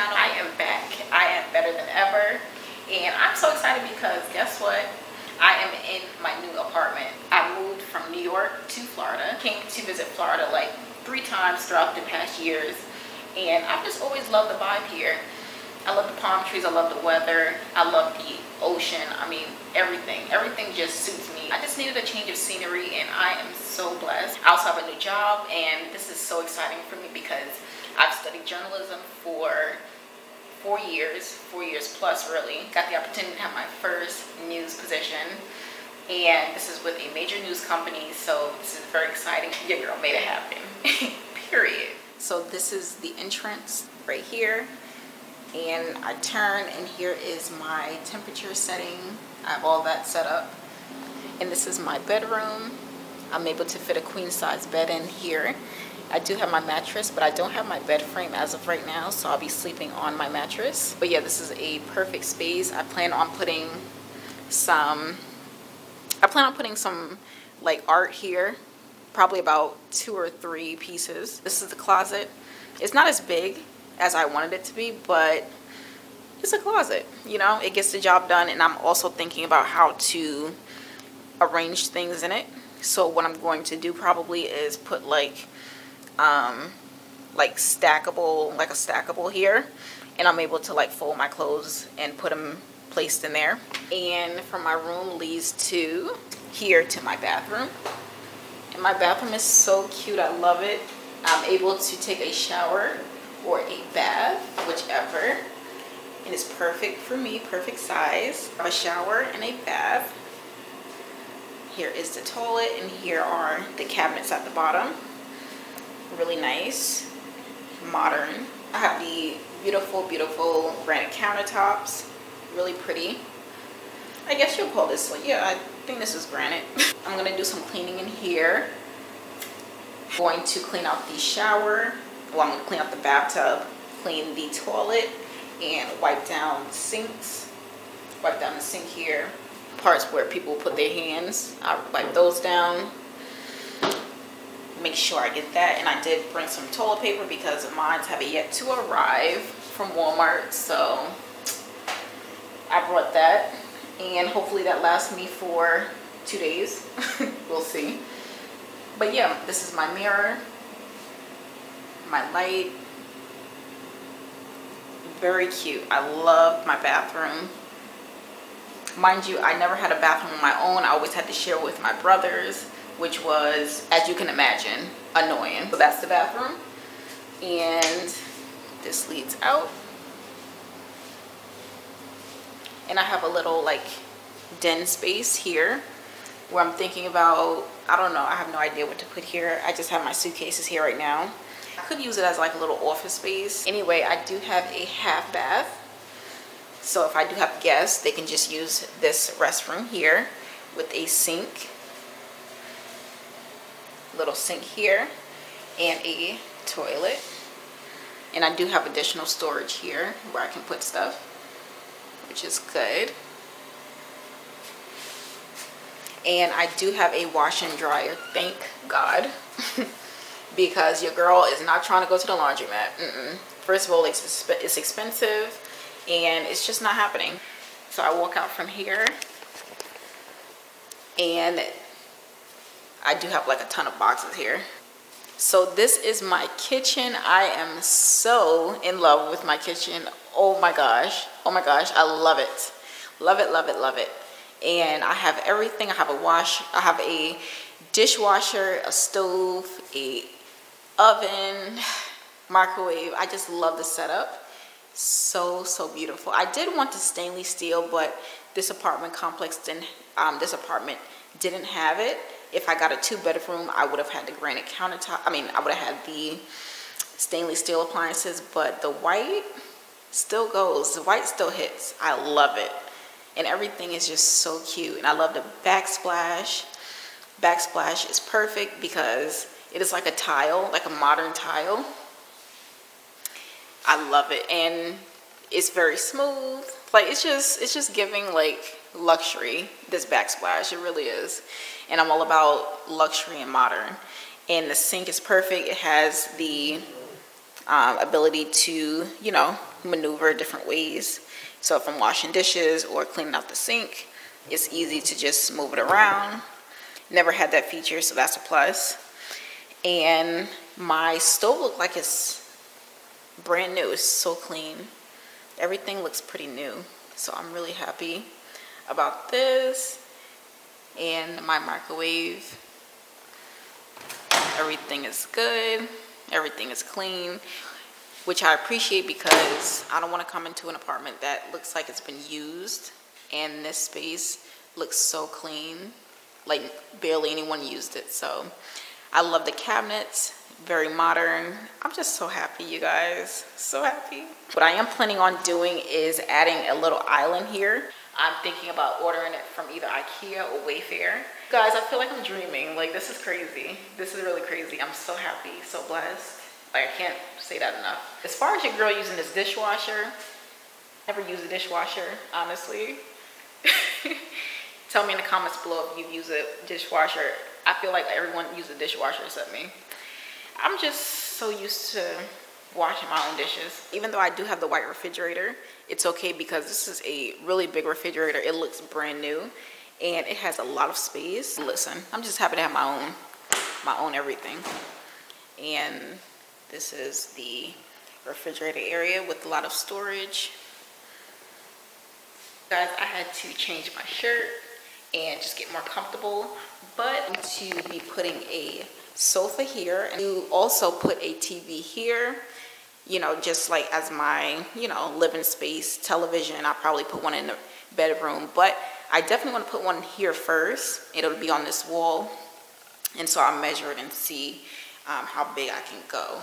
channel. I am back. I am better than ever, and I'm so excited because guess what? I am in my new apartment. I moved from New York to Florida. Came to visit Florida like 3 times throughout the past years, and I've just always loved the vibe here. I love the palm trees, I love the weather, I love the ocean. I mean, everything just suits me. I just needed a change of scenery, and I am so blessed. I also have a new job, and this is so exciting for me because I've studied journalism for 4 years plus really. Got the opportunity to have my first news position, and this is with a major news company, so this is very exciting. Your girl made it happen, period. So this is the entrance right here, and I turn, and here is my temperature setting. I have all that set up, and this is my bedroom. I'm able to fit a queen size bed in here. I do have my mattress, but I don't have my bed frame as of right now, so I'll be sleeping on my mattress. But yeah, this is a perfect space. I plan on putting some like art here, probably about 2 or 3 pieces. This is the closet. It's not as big as I wanted it to be, but it's a closet, you know, it gets the job done. And I'm also thinking about how to arrange things in it. So what I'm going to do probably is put like a stackable here, and I'm able to like fold my clothes and put them placed in there. And from my room leads to here to my bathroom, and my bathroom is so cute. I love it. I'm able to take a shower or a bath, whichever, and it's perfect for me, perfect size. I have a shower and a bath. Here is the toilet, and here are the cabinets at the bottom. Really nice, modern. I have the beautiful granite countertops, really pretty. I guess you'll call this, like, yeah, I think this is granite. I'm gonna do some cleaning in here. Going to clean out the shower. Well, I'm gonna clean out the bathtub, clean the toilet, and wipe down the sinks. Wipe down the sink here. Parts where people put their hands, I'll wipe those down. Make sure I get that. And I did bring some toilet paper because mine haven't yet to arrive from Walmart, so I brought that, and hopefully that lasts me for 2 days. We'll see. But yeah, this is my mirror, my light. Very cute. I love my bathroom. Mind you, I never had a bathroom of my own. I always had to share with my brothers, which was, as you can imagine, annoying. So that's the bathroom, and this leads out. And I have a little like den space here where I'm thinking about, I don't know, I have no idea what to put here. I just have my suitcases here right now. I could use it as like a little office space. Anyway, I do have a half bath, so if I do have guests, they can just use this restroom here with a sink, little sink here, and a toilet. And I do have additional storage here where I can put stuff, which is good. And I do have a wash and dryer, thank God. Because your girl is not trying to go to the laundromat. First of all, it's expensive, and it's just not happening. So I walk out from here, and I do have like a ton of boxes here. So this is my kitchen. I am so in love with my kitchen. Oh my gosh, I love it. Love it, love it, love it. And I have everything. I have a dishwasher, a stove, a oven, microwave. I just love the setup. So beautiful. I did want the stainless steel, but this apartment complex didn't have it. If I got a 2-bedroom, I would have had the granite countertop. I would have had the stainless steel appliances, but the white still goes. The white still hits. I love it. And everything is just so cute. And I love the backsplash. Backsplash is perfect because it is like a tile, like a modern tile. I love it. And it's very smooth. Like, it's just giving like luxury, this backsplash. It really is. And I'm all about luxury and modern. And the sink is perfect. It has the ability to, you know, maneuver different ways. So if I'm washing dishes or cleaning out the sink, it's easy to just move it around. Never had that feature, so that's a plus. And my stove looks like it's brand new. It's so clean. Everything looks pretty new. So I'm really happy about this. And my microwave, everything is good. Everything is clean, which I appreciate because I don't want to come into an apartment that looks like it's been used. And this space looks so clean, like barely anyone used it. So I love the cabinets, very modern. I'm just so happy, you guys, so happy. What I am planning on doing is adding a little island here. I'm thinking about ordering it from either IKEA or Wayfair. Guys, I feel like I'm dreaming. Like, this is crazy. This is really crazy. I'm so happy, so blessed. Like, I can't say that enough. As far as your girl using this dishwasher, never use a dishwasher, honestly. Tell me in the comments below if you use a dishwasher. I feel like everyone uses a dishwasher except me. I'm just so used to washing my own dishes. Even though I do have the white refrigerator, it's okay because this is a really big refrigerator. It looks brand new and it has a lot of space. Listen, I'm just happy to have my own everything. And this is the refrigerator area with a lot of storage. Guys, I had to change my shirt and just get more comfortable, but I'm to be putting a sofa here and to also put a TV here, you know, just like as my, you know, living space. Television, I'll probably put one in the bedroom, but I definitely want to put one here first. It'll be on this wall, and so I'll measure it and see how big I can go.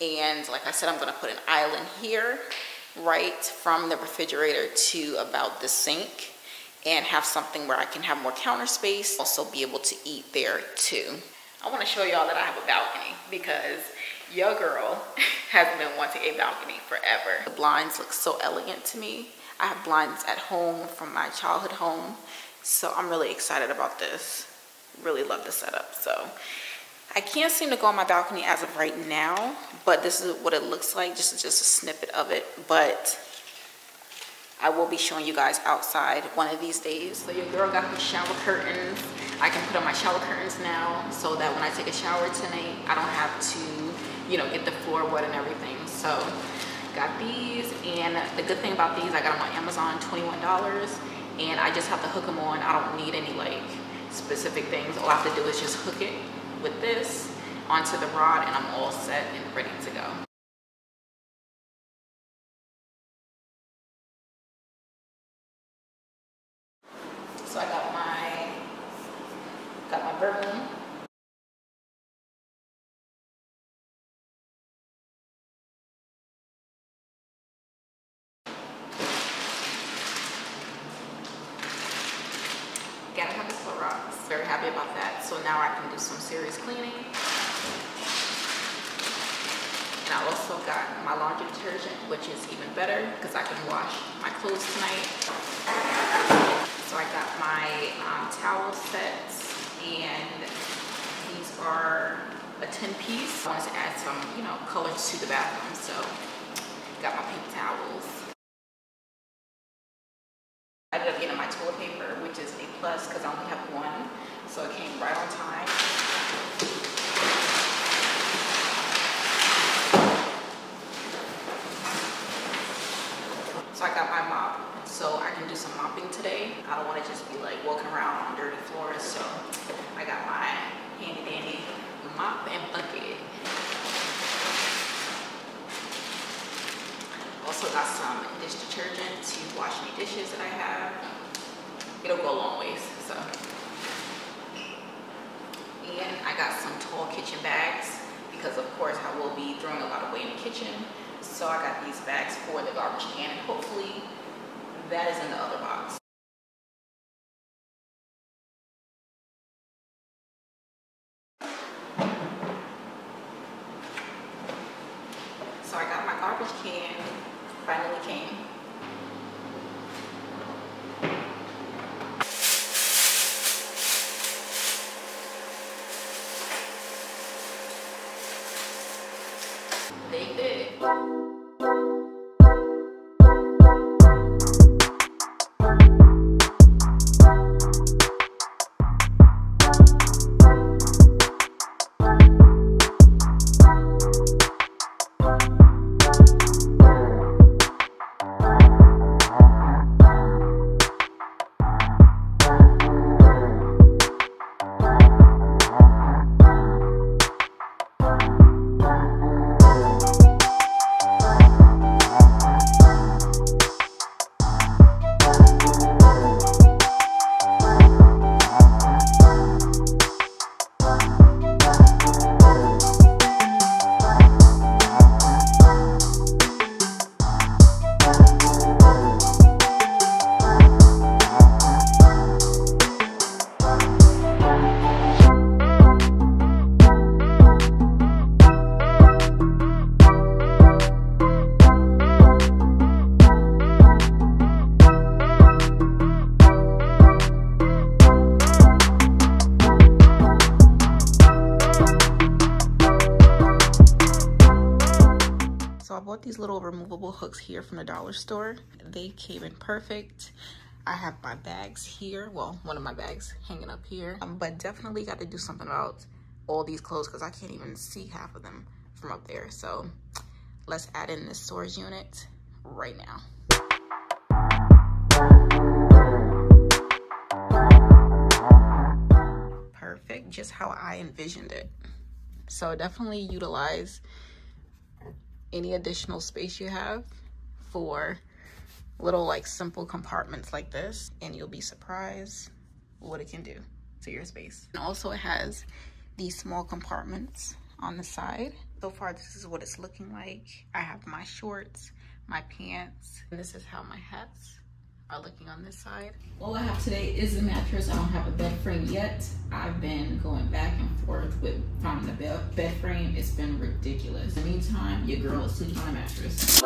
And like I said, I'm going to put an island here right from the refrigerator to about the sink, and have something where I can have more counter space, also be able to eat there too. I want to show y'all that I have a balcony because your girl has been wanting a balcony forever. The blinds look so elegant to me. I have blinds at home from my childhood home, so I'm really excited about this. Really love the setup. So I can't seem to go on my balcony as of right now, but this is what it looks like, just a snippet of it. But I will be showing you guys outside one of these days. So your girl got the shower curtains. I can put on my shower curtains now so that when I take a shower tonight, I don't have to, you know, get the floor wet and everything. So got these, and the good thing about these, I got them on Amazon, $21, and I just have to hook them on. I don't need any like specific things. All I have to do is just hook it with this onto the rod, and I'm all set and ready to go. So I got my broom. Gotta have the Clorox. Very happy about that. So now I can do some serious cleaning. And I also got my laundry detergent, which is even better because I can wash my clothes tonight. So I got my towel sets, and these are a 10-piece. I wanted to add some, you know, color to the bathroom, so got my paper towels. I ended up getting my toilet paper, which is a plus because I only have one, so it came right on time. So I got my mop, so I can do some mopping today. I don't want to just be like walking around on dirty floors, so I got my handy dandy mop and bucket. Also got some dish detergent to wash any dishes that I have. It'll go a long ways, so. And I got some tall kitchen bags because of course I will be throwing a lot away in the kitchen. So I got these bags for the garbage can, and hopefully that is in the other box. So I got my garbage can, finally came. They did. double hooks here from the dollar store. They came in perfect. I have my bags here. Well, one of my bags hanging up here. But definitely got to do something about all these clothes because I can't even see half of them from up there. So let's add in this storage unit right now. Perfect, just how I envisioned it. So definitely utilize any additional space you have for little like simple compartments like this, and you'll be surprised what it can do to your space. And also it has these small compartments on the side. So far this is what it's looking like. I have my shorts, my pants, and this is how my hats are looking on this side. All I have today is a mattress. I don't have a bed frame yet. I've been going back and forth with finding the bed frame. It's been ridiculous. In the meantime, your girl is sleeping on a mattress.